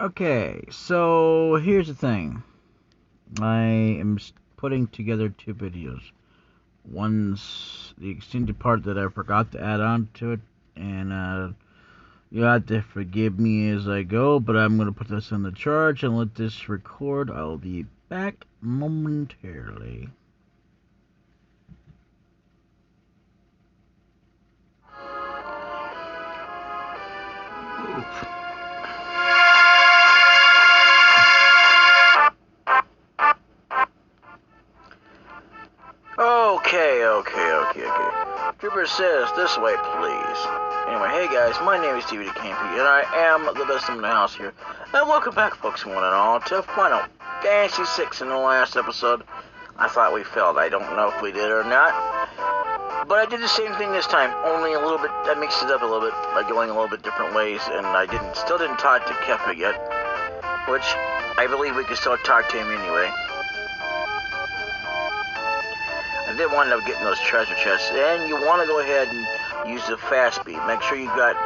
Okay, so here's the thing. I am putting together two videos. One's the extended part that I forgot to add on to it, and you have to forgive me as I go, but I'm going to put this in the charge and let this record. I'll be back momentarily. Okay. Trooper says, this way, please. Anyway, hey guys, my name is TV the Campy, and I am the best in the house here. And welcome back, folks, one and all, to Final Fantasy 6 in the last episode. I thought we failed. I don't know if we did or not. But I did the same thing this time, only a little bit. I mixed it up a little bit by going a little bit different ways, and I still didn't talk to Kefka yet, which I believe we can still talk to him anyway. I did wind up getting those treasure chests, and you want to go ahead and use the fast speed. Make sure you've got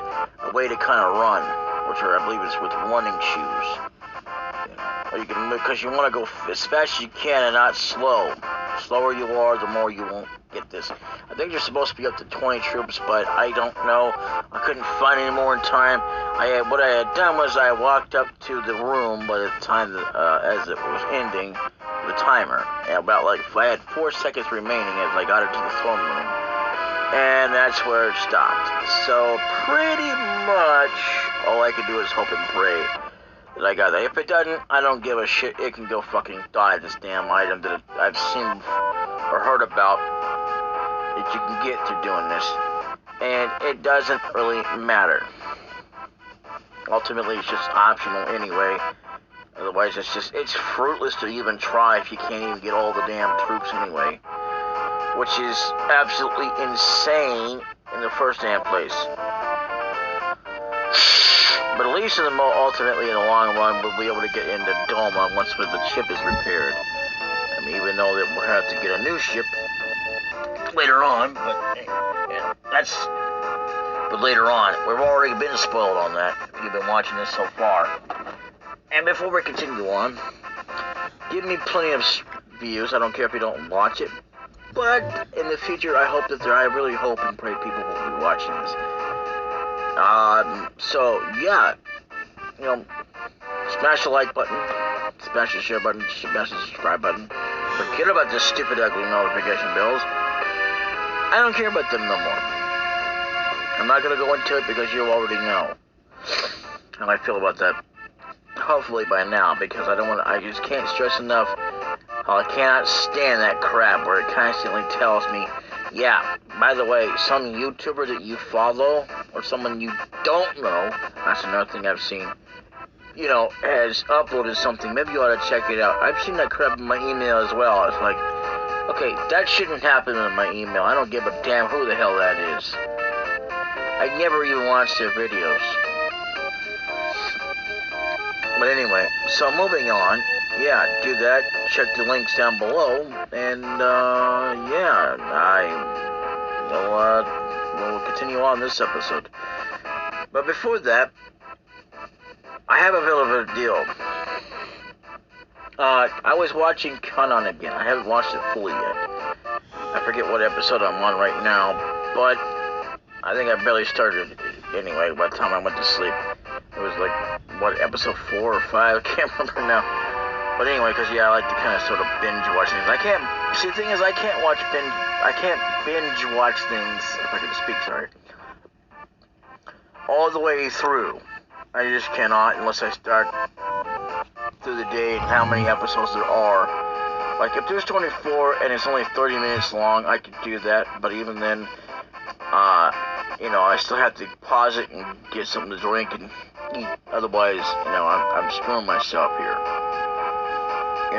a way to kind of run, which I believe is with running shoes. Or you can, because you want to go as fast as you can and not slow. The slower you are, the more you won't get this. I think you're supposed to be up to 20 troops, but I don't know. I couldn't find any more in time. What I had done was I walked up to the room by the time that, as it was ending the timer, and about like I had 4 seconds remaining as I got into the throne room, and that's where it stopped. So pretty much all I could do is hope and pray that I got that. If it doesn't, I don't give a shit. It can go fucking die, this damn item that I've seen or heard about that you can get through doing this, and it doesn't really matter. Ultimately, it's just optional anyway. Otherwise, it's fruitless to even try if you can't even get all the damn troops anyway. Which is absolutely insane in the first damn place. But at least ultimately in the long run, we'll be able to get into Doma once the ship is repaired. I mean, even though that we'll have to get a new ship later on, but later on. We've already been spoiled on that, if you've been watching this so far. And before we continue on, give me plenty of views. I don't care if you don't watch it. But in the future, I really hope and pray people will be watching this. So, yeah. Smash the like button. Smash the share button. Smash the subscribe button. Forget about the stupid, ugly notification bells. I don't care about them no more. I'm not going to go into it because you already know how I feel about that. Hopefully by now, because I just can't stress enough how I cannot stand that crap where it constantly tells me, yeah, by the way, some YouTuber that you follow, or someone you don't know, that's another thing I've seen, has uploaded something, maybe you ought to check it out. I've seen that crap in my email as well. It's like, okay, that shouldn't happen in my email. I don't give a damn who the hell that is. I never even watch their videos. But anyway, so moving on, yeah, do that, check the links down below, and, yeah, we'll continue on this episode. But before that, I have a bit of a deal. I was watching Kanon again. I haven't watched it fully yet. I forget what episode I'm on right now, but I think I barely started it anyway by the time I went to sleep. It was like, episode 4 or 5? I can't remember now. But anyway, because, yeah, I like to kind of sort of binge watch things. The thing is, I can't binge watch things, if I can speak, sorry, all the way through. I just cannot unless I start through the day and how many episodes there are. Like, if there's 24 and it's only 30 minutes long, I could do that. But even then, I still have to pause it and get something to drink and eat. Otherwise, I'm screwing myself here.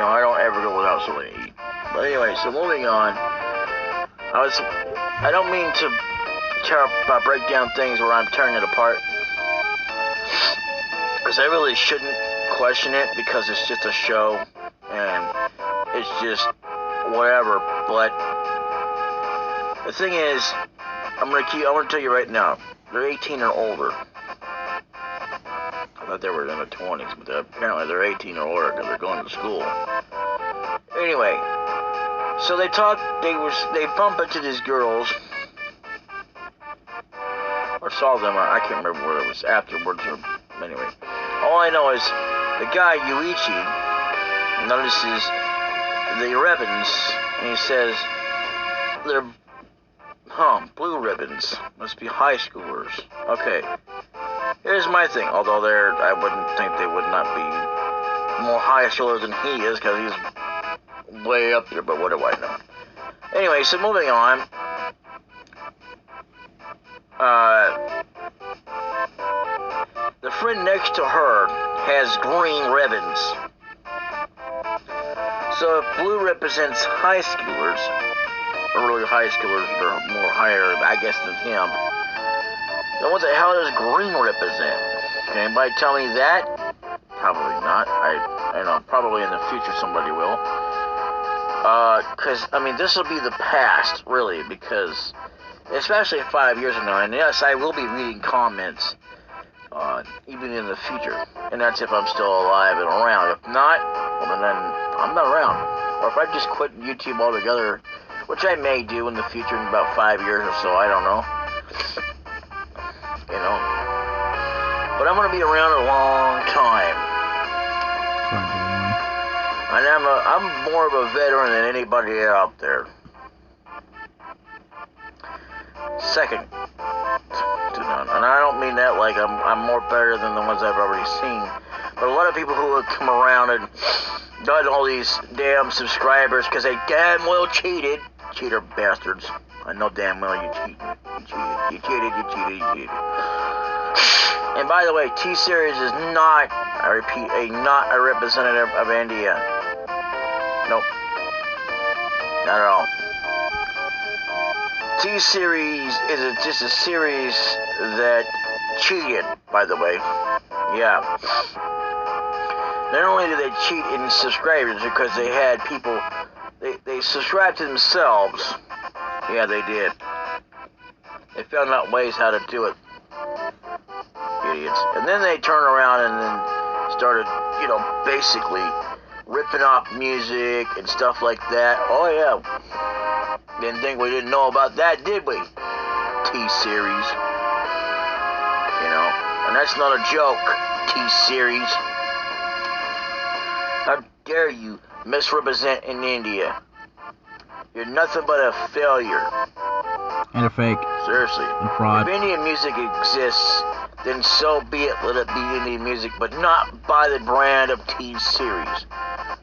I don't ever go without something to eat. But anyway, so moving on. I don't mean to break down things where I'm tearing it apart, because I really shouldn't question it, because it's just a show and it's just whatever. But the thing is, I'm gonna tell you right now, they're 18 or older. thought they were in their 20s, but apparently they're 18 or older because they're going to school. Anyway, so they bump into these girls, or saw them, I can't remember whether it was afterwards or, anyway. All I know is the guy, Yuichi, notices the ribbons, and he says, they're, blue ribbons, must be high schoolers. Okay, here's my thing, although I wouldn't think they would not be more high schoolers than he is, because he's way up there, but what do I know? Anyway, so moving on. The friend next to her has green ribbons. So if blue represents high schoolers, or really high schoolers that are more higher, I guess, than him, then what the hell does green represent? Can anybody tell me that? Probably not. I know, probably in the future somebody will. Because, I mean, this will be the past, really, because, especially 5 years from now, and yes, I will be reading comments, even in the future, and that's if I'm still alive and around. If not, well, then I'm not around. Or if I just quit YouTube altogether, which I may do in the future in about 5 years or so, I don't know. You know. But I'm going to be around a long time. And I'm more of a veteran than anybody out there. Second to none. And I don't mean that like I'm more better than the ones I've already seen. But a lot of people who have come around and got all these damn subscribers because they damn well cheated. Cheater bastards. I know damn well you cheated. You cheated. And by the way, T-Series is not, I repeat, not a representative of India. Nope. Not at all. T-Series is just a series that cheated, by the way. Yeah. Not only did they cheat in subscribers because they had people, they subscribed to themselves. Yeah, they did. They found out ways how to do it. Idiots. And then they turned around and then started, basically ripping off music and stuff like that. Oh, yeah. Didn't think we didn't know about that, did we? T-Series. And that's not a joke, T-Series. How dare you misrepresent in India? You're nothing but a failure. And a fake. Seriously. And fraud. If Indian music exists, then so be it. Let it be Indian music, but not by the brand of T-Series.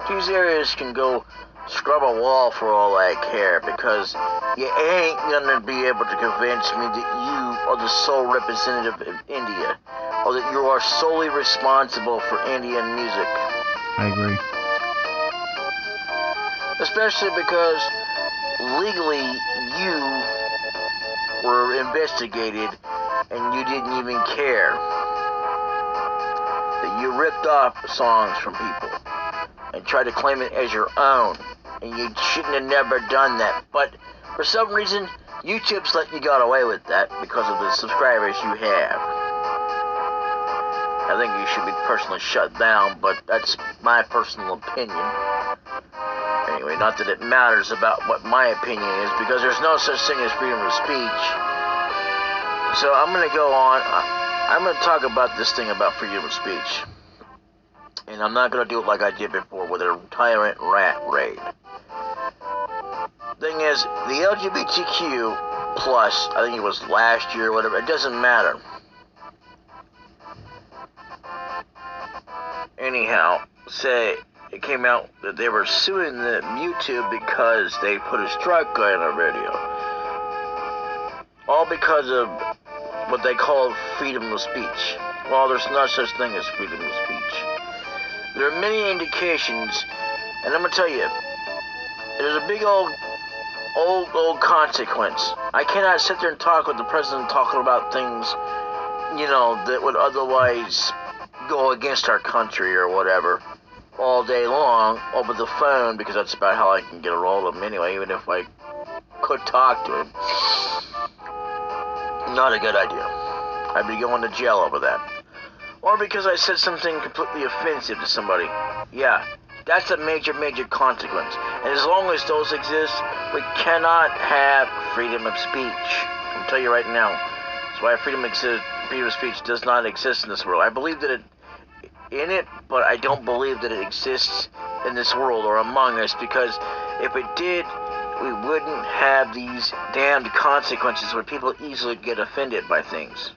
T-Series can go scrub a wall for all I care, because you ain't gonna be able to convince me that you are the sole representative of India, or that you are solely responsible for Indian music. I agree. Especially because legally you were investigated and you didn't even care. That you ripped off songs from people and tried to claim it as your own. And you shouldn't have never done that. But for some reason, YouTube's letting you get away with that because of the subscribers you have. I think you should be personally shut down, but that's my personal opinion. Anyway, not that it matters about what my opinion is, because there's no such thing as freedom of speech. So I'm going to go on. I'm going to talk about this thing about freedom of speech. And I'm not going to do it like I did before with a tyrant rat raid. Thing is, the LGBTQ plus, I think it was last year or whatever, it doesn't matter. Anyhow, say it came out that they were suing the YouTube because they put a strike guy on a radio. All because of what they call freedom of speech. Well, there's no such thing as freedom of speech. There are many indications, and I'm going to tell you, there's a big old consequence. I cannot sit there and talk with the president talking about things, that would otherwise go against our country or whatever all day long over the phone, because that's about how I can get a hold of him anyway, even if I could talk to him. Not a good idea. I'd be going to jail over that. or because I said something completely offensive to somebody. Yeah, that's a major, major consequence. And as long as those exist, we cannot have freedom of speech. I'll tell you right now. That's why freedom of speech does not exist in this world. I believe that it, but I don't believe that it exists in this world or among us, because if it did, we wouldn't have these damned consequences where people easily get offended by things.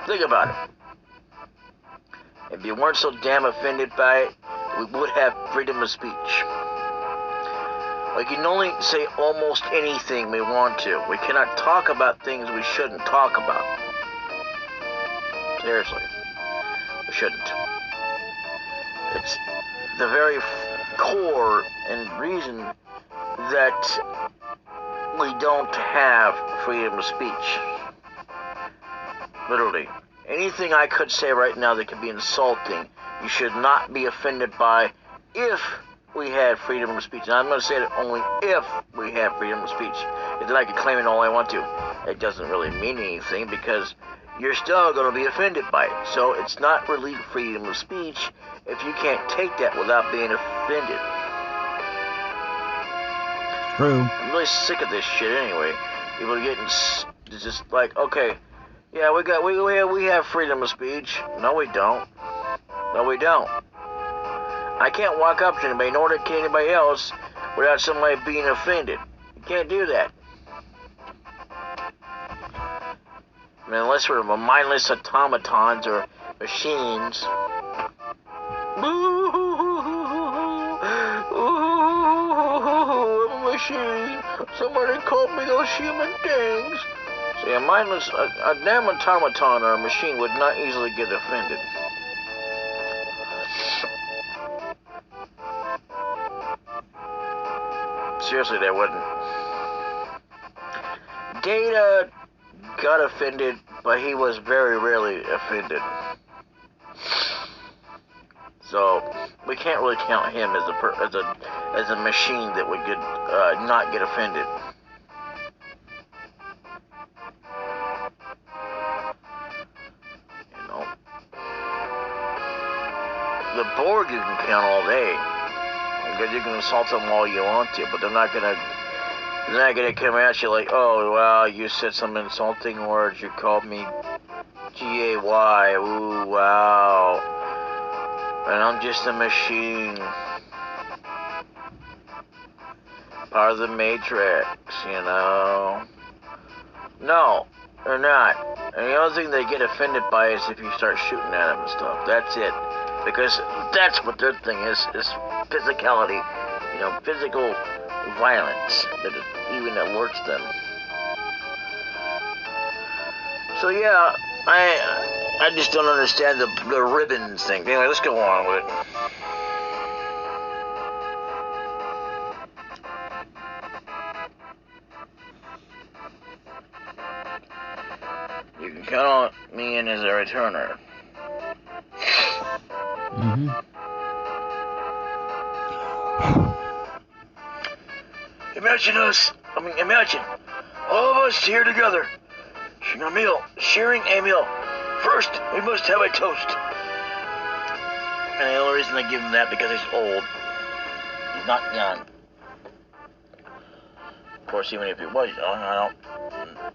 Think about it. If you weren't so damn offended by it, we would have freedom of speech. We can only say almost anything we want to. We cannot talk about things we shouldn't talk about. Seriously. We shouldn't. It's the very core and reason that we don't have freedom of speech. Literally. Anything I could say right now that could be insulting, you should not be offended by if we had freedom of speech. And I'm going to say that only if we have freedom of speech. And then I can claim it all I want to. It doesn't really mean anything because you're still going to be offended by it. So it's not really freedom of speech if you can't take that without being offended. True. I'm really sick of this shit anyway. People are getting just like, okay, yeah, we have freedom of speech. No, we don't. No, we don't. I can't walk up to anybody, nor can anybody else, without somebody being offended. You can't do that. I mean, unless we're mindless automatons or machines. I'm a machine. Somebody called me those human things. See, a mindless, a damn automaton or a machine would not easily get offended. Seriously, they wouldn't. Data got offended, but he was very rarely offended. So we can't really count him as a machine that would get not get offended. You know, the Borg you can count all day. Because you can insult them all you want to, but they're not gonna come at you like, oh wow, you said some insulting words, you called me G-A-Y, ooh wow, and I'm just a machine, part of the Matrix, you know. No, they're not. And the only thing they get offended by is if you start shooting at them and stuff. That's it. Because that's what their thing is physicality, you know, physical violence that even alerts them. So yeah, I just don't understand the ribbons thing. Anyway, let's go on with it. You can count on me in as a returner. Mm-hmm. Imagine all of us here together, sharing a meal. First, we must have a toast. And the only reason I give him that because he's old. He's not young. Of course, even if he was young, I don't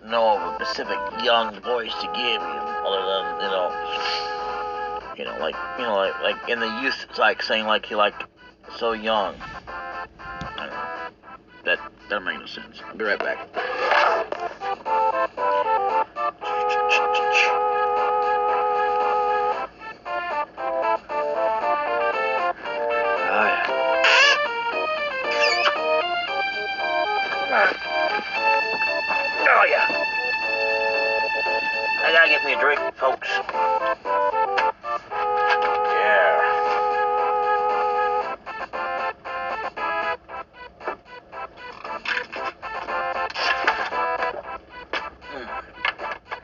know of a specific young voice to give him, other than like in the youth, it's like saying like he so young. I don't know. That doesn't make no sense. I'll be right back. Oh yeah. I gotta get me a drink, folks.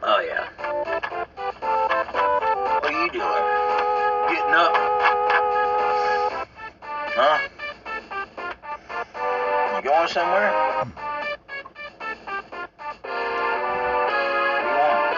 Oh yeah. What are you doing? Getting up? Huh? You going somewhere? What do you want?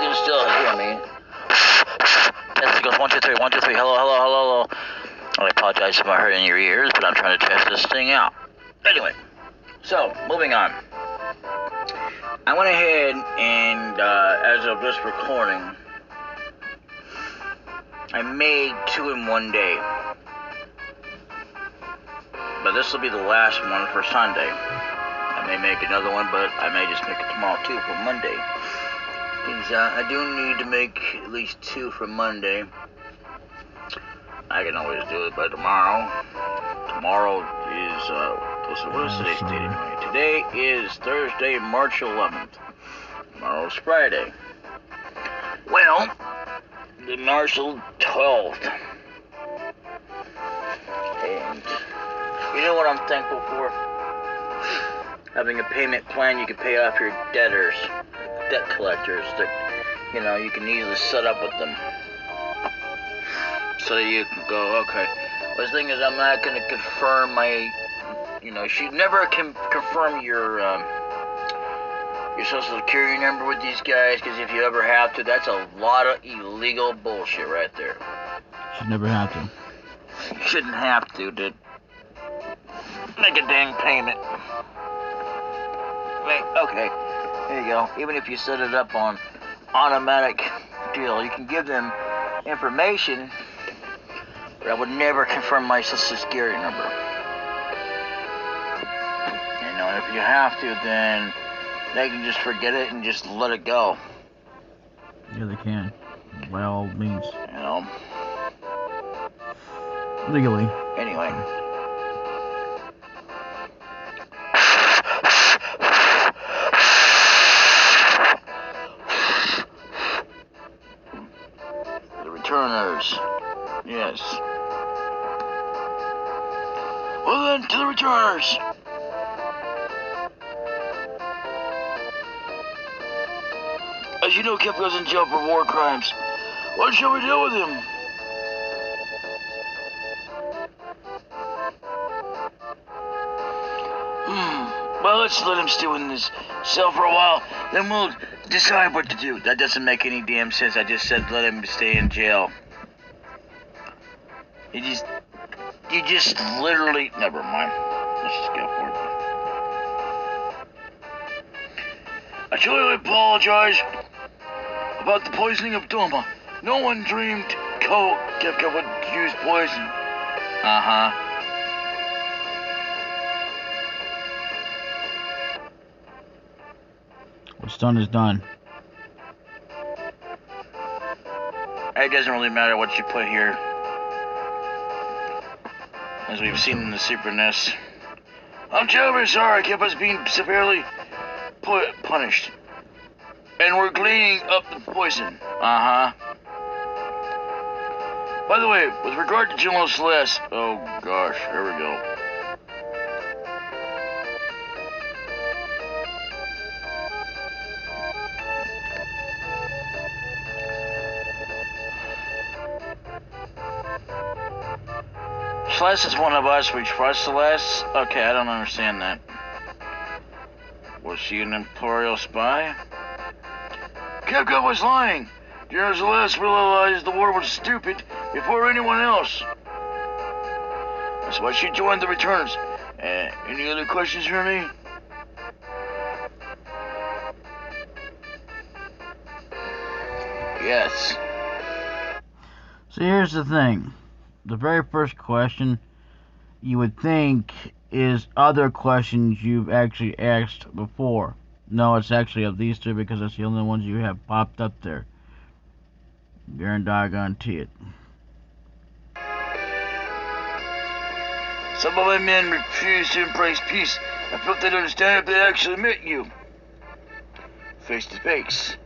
can still hear me. Yes, it goes 1, 2, 3, 1, 2, 3. Hello, hello, hello, hello. I apologize if I hurt in your ears, but I'm trying to test this thing out. Anyway, so moving on. I went ahead and, as of this recording, I made 2 in one day. But this will be the last one for Sunday. I may make another one, but I may just make it tomorrow too for Monday. Because I do need to make at least 2 for Monday. I can always do it by tomorrow. Tomorrow is, what is today's date anyway? Today is Thursday, March 11th. Tomorrow's Friday. Well, the March 12th. And you know what I'm thankful for? Having a payment plan you can pay off your debtors, debt collectors that, you know, you can easily set up with them. So you can go, okay. But the thing is, I'm not going to confirm my, you know, you never can confirm your social security number with these guys, because if you ever have to, that's a lot of illegal bullshit right there. Should never have to. You shouldn't have to make a dang payment. Okay, there you go. Even if you set it up on automatic deal, you can give them information, but I would never confirm my social security number. You know, if you have to, then they can just forget it and just let it go. Yeah, they can. By all means. You know. Legally. Anyway. The returners. Yes. Well then, to the returners. As you know, Kev goes in jail for war crimes. What shall we do with him? Well, let's let him stew in this cell for a while, then we'll decide what to do. That doesn't make any damn sense. I just said let him stay in jail. You just literally, never mind. Let's just go for it. I truly apologize about the poisoning of Doma. No one dreamed Kefka would use poison. Uh-huh. What's done is done. It doesn't really matter what you put here. As we've seen in the Super NES. I'm terribly sorry Kefka's being severely punished. And we're cleaning up the poison. Uh-huh. By the way, with regard to General Celeste, oh gosh, here we go. Celeste is one of us. We trust Celeste? Okay, I don't understand that. Was she an Imperial spy? Kefka was lying. General Celeste realized the war was stupid before anyone else. That's why she joined the Returners. Any other questions for me? Yes. So here's the thing. The very first question you would think is other questions you've actually asked before. No, it's actually of these two because it's the only ones you have popped up there. Guarantee it. Some of my men refuse to embrace peace. I felt they'd understand if they actually met you. Face to face.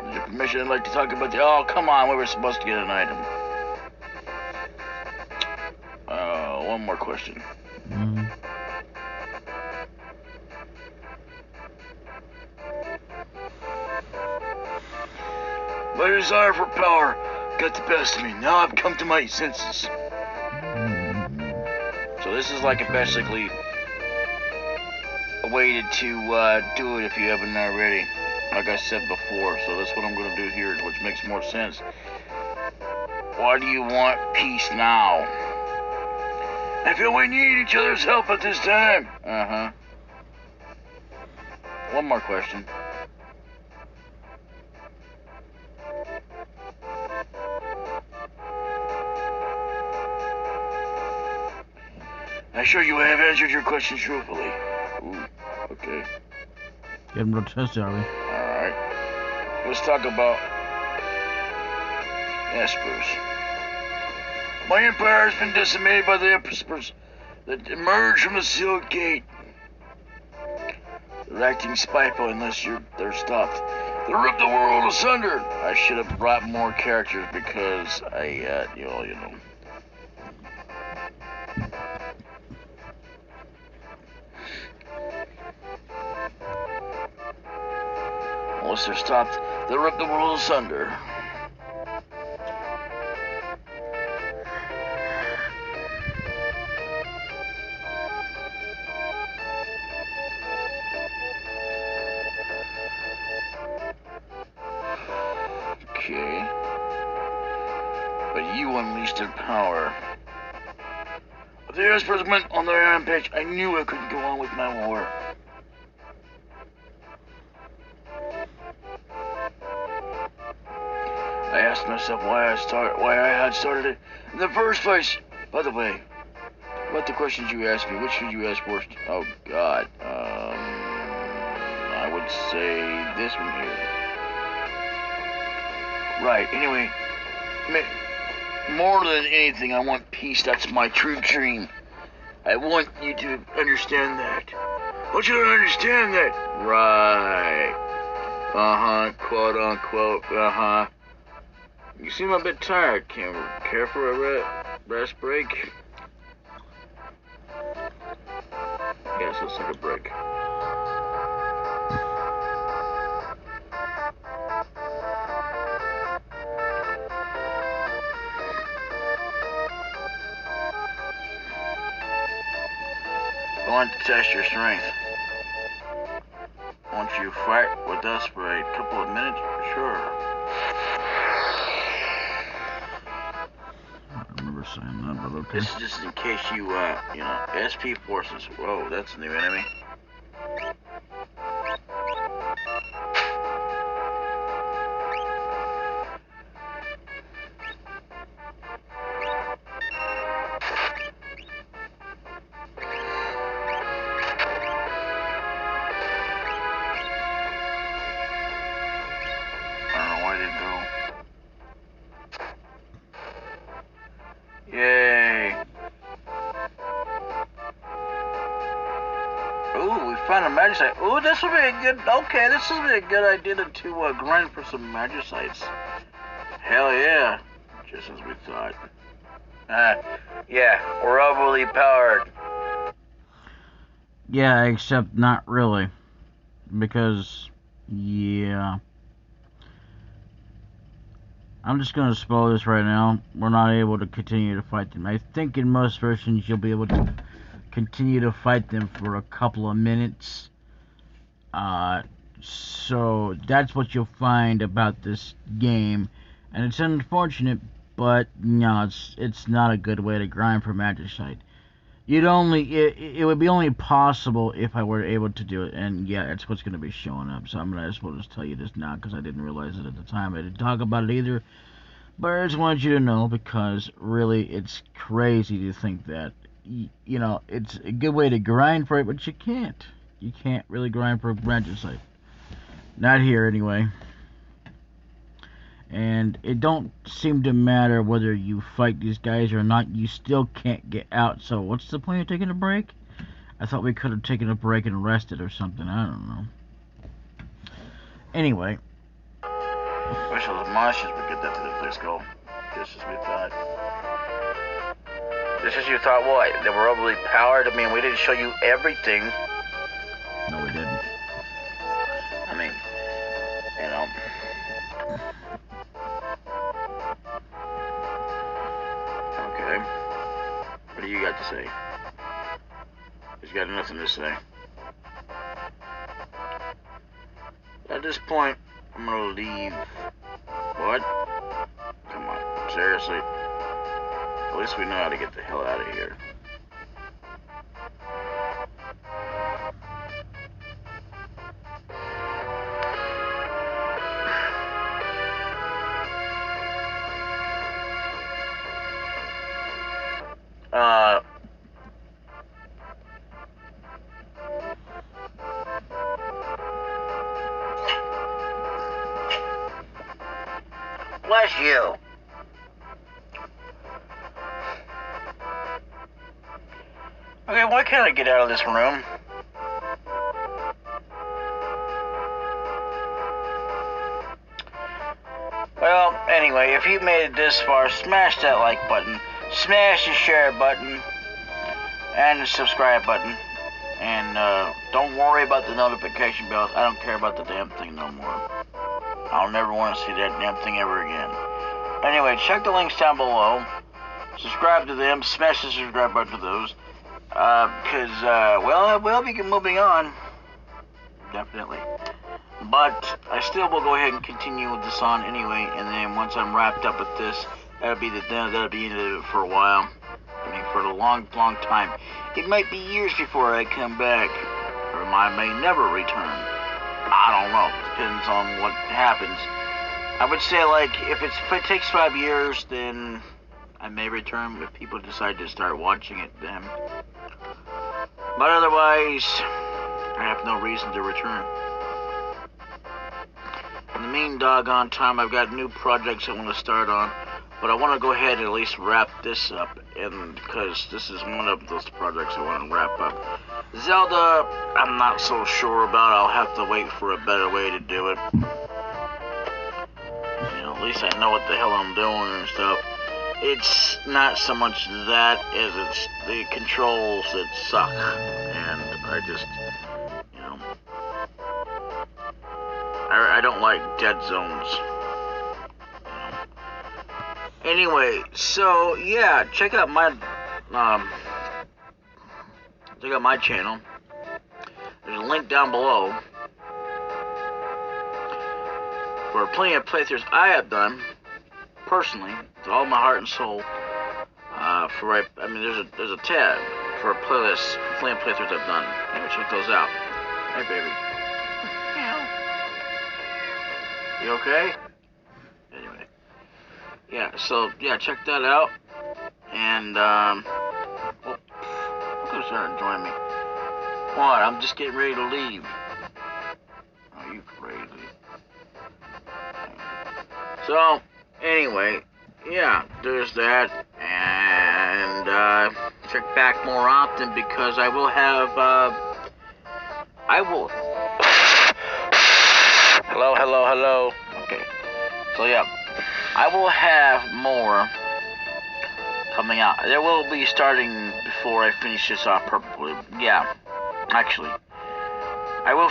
With your permission, I'd like to talk about the... Oh, come on, we were supposed to get an item. One more question. My desire for power got the best of me. Now I've come to my senses. So this is like basically a way to do it if you haven't already. like I said before, so that's what I'm going to do here, which makes more sense. Why do you want peace now? I feel we need each other's help at this time. Uh-huh. One more question. I'm sure you have answered your questions truthfully. Ooh, okay. Getting real testy, are we? Alright. Let's talk about Espers. My empire has been decimated by the Espers that emerged from the sealed gate. They're acting spiteful unless they're stopped. They rip the world asunder. I should have brought more characters because you know. Unless they're stopped, they'll rip the world asunder. Okay. But you unleashed their power. With the Espers went on their rampage, I knew I couldn't go on with my war. I asked myself why I had started it in the first place. By the way, about the questions you asked me, which should you ask first? Oh God, I would say this one here. Right. Anyway, more than anything, I want peace. That's my true dream. I want you to understand that. I want you to understand that. Right. Quote unquote. You seem a bit tired. Care for a rest break? Yes, let's take a break. I want to test your strength. Won't you fight with us for a couple of minutes? Sure. I remember saying that, but okay. This is just in case you, SP forces. Whoa, that's a new enemy. Yay! Ooh, we found a magicite. Ooh, this would be a good. Okay, this would be a good idea to grind for some magicites. Hell yeah! Just as we thought. Yeah, we're overly powered. Yeah, except not really, because yeah. I'm just going to spoil this right now. We're not able to continue to fight them. I think in most versions you'll be able to continue to fight them for a couple of minutes. So that's what you'll find about this game. And it's unfortunate, but no, it's not a good way to grind for magicite. It would be only possible if I were able to do it, and yeah, that's what's going to be showing up. So I'm going to just tell you this now because I didn't realize it at the time. I didn't talk about it either, but I just wanted you to know because really, it's crazy to think that it's a good way to grind for it, but you can't. You can't really grind for magicite. Not here anyway. And it don't seem to matter whether you fight these guys or not, you still can't get out. So what's the point of taking a break? I thought we could have taken a break and rested or something. I don't know. Anyway. Wish those monsters would get that to the physical. Just as we thought. Just as you thought what? They were overly powered? I mean, we didn't show you everything. No, we didn't. I mean, you know. Okay. What do you got to say? He's got nothing to say. this point, I'm gonna leave. What? Come on, seriously? At least we know how to get the hell out of here. Bless you. Okay, why can't I get out of this room? Well, anyway, if you made it this far, smash that like button, smash the share button, and the subscribe button. And don't worry about the notification bells. I don't care about the damn thing no more. I'll never want to see that damn thing ever again. Anyway, check the links down below. Subscribe to them. Smash the subscribe button to those. Well, we'll be moving on. Definitely. But I still will go ahead and continue with this on anyway. And then once I'm wrapped up with this, that'll be the end of it for a while. I mean, for a long, long time. It might be years before I come back. Or I may never return. I don't know. Depends on what happens. I would say, like, if it takes 5 years, then I may return if people decide to start watching it then. But otherwise, I have no reason to return. In the mean doggone time, I've got new projects I want to start on. But I want to go ahead and at least wrap this up, and because this is one of those projects I want to wrap up. Zelda, I'm not so sure about. I'll have to wait for a better way to do it. You know, at least I know what the hell I'm doing and stuff. It's not so much that as it's the controls that suck, and I just, you know, I don't like dead zones. Anyway, so yeah, check out my channel. There's a link down below for plenty of playthroughs I have done personally, with all my heart and soul. There's a tab for a playlist for plenty of playthroughs I've done. Anyway, check those out. Hey, baby. You okay? Anyway. Yeah, so, yeah, check that out, and, look who's starting to join me. What, I'm just getting ready to leave. Oh, you crazy. So, anyway, yeah, there's that, and, check back more often, because I will have, hello, okay, so yeah. I will have more coming out. There will be starting before I finish this off perfectly. Yeah, actually, I will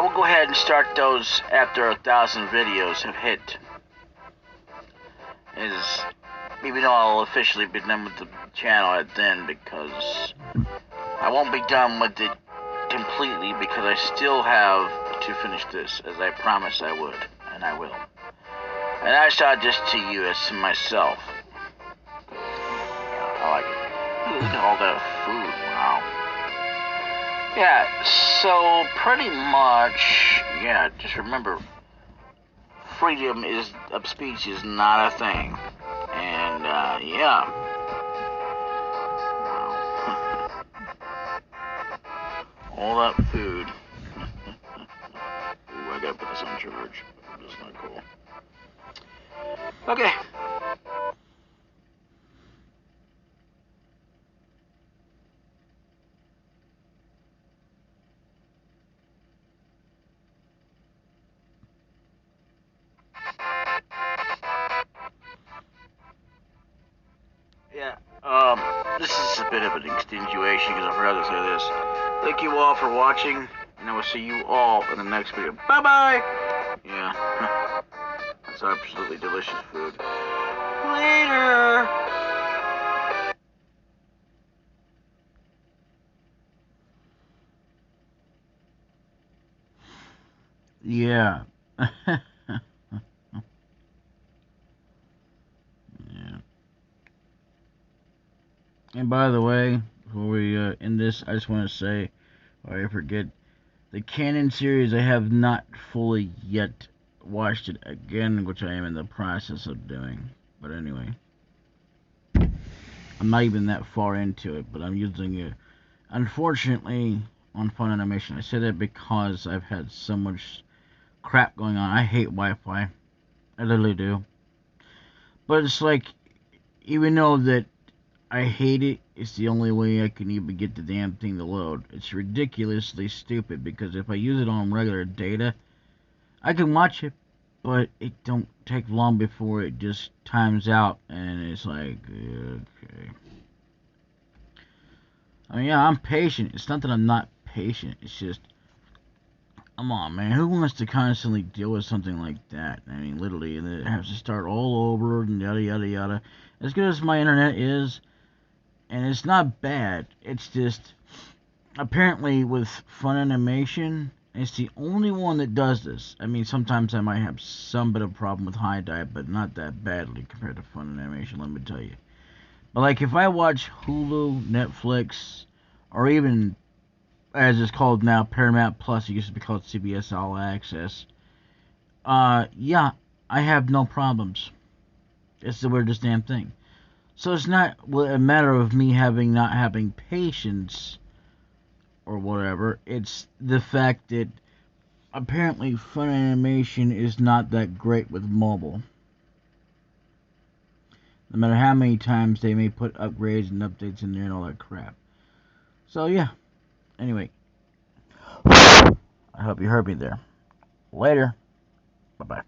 go ahead and start those after 1,000 videos have hit. Even though I'll officially be done with the channel at then, because I won't be done with it completely, because I still have to finish this, as I promised I would, and I will. And that's not just to you, it's to myself. Yeah, I like it. Look at all that food, wow. Yeah, so pretty much, yeah, just remember, freedom of speech is not a thing. And, yeah. Wow. All that food. Ooh, I gotta put this on charge. That's not cool. Okay. Yeah, this is a bit of an extenuation because I forgot to say this. Thank you all for watching, and I will see you all in the next video. Bye-bye! Yeah, that's absolutely delicious food. Later! Yeah. by the way, before we end this, I just want to say, or I forget, the Canon series I have not fully yet watched it again, which I am in the process of doing. But anyway, I'm not even that far into it, but I'm using it, unfortunately, on Funimation. I say that because I've had so much crap going on. I hate Wi-Fi. I literally do. But it's like, even though that I hate it, it's the only way I can even get the damn thing to load. It's ridiculously stupid, because if I use it on regular data, I can watch it, but it don't take long before it just times out, and it's like, okay. I mean, yeah, I'm patient. It's not that I'm not patient. It's just, come on, man. Who wants to constantly deal with something like that? I mean, literally, and it has to start all over, and yada, yada, yada. As good as my internet is, and it's not bad, it's just, apparently with Funimation, it's the only one that does this. I mean, sometimes I might have some bit of problem with high dive, but not that badly compared to Funimation, let me tell you. But like, if I watch Hulu, Netflix, or even, as it's called now, Paramount Plus, it used to be called CBS All Access, yeah, I have no problems. It's the weirdest damn thing. So it's not a matter of me not having patience or whatever. It's the fact that apparently Funimation is not that great with mobile. No matter how many times they may put upgrades and updates in there and all that crap. So yeah. Anyway. I hope you heard me there. Later. Bye-bye.